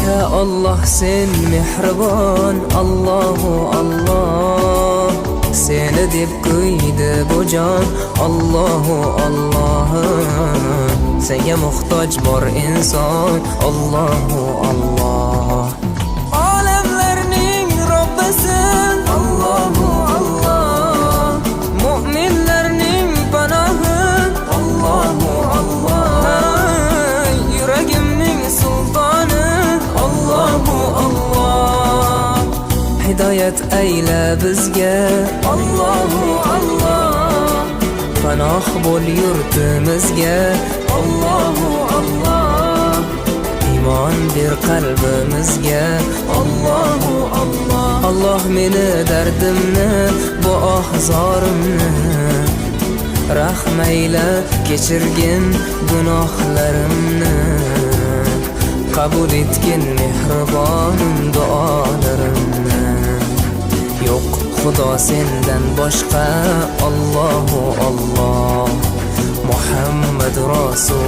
Ya Allah sen mehribon, Allahu Allah. Seni deb kuydi bu jon, Allahu Allah. Senga muhtoj bor inson, Allahu Allah. Olamlarning Robbisin, Allahu Allah. Mu'minlarning panohi, Allahu Allah. Yuragimning sultoni, Allahu Allah. Hidayat ayla bizga, Allahu Allah. Panoh bo'l yurtimizga, Allahu Allah. Iymon ber qalbimizga, Allahu Allah. Allah meni dardimni, bu ohzorimni rahmayla kechirgin gunohlarimni. Qabul etgin mehribonim duolarimni. Yo'q Xudo sendan boshqa, Allahu Allah. Muhammad Rasul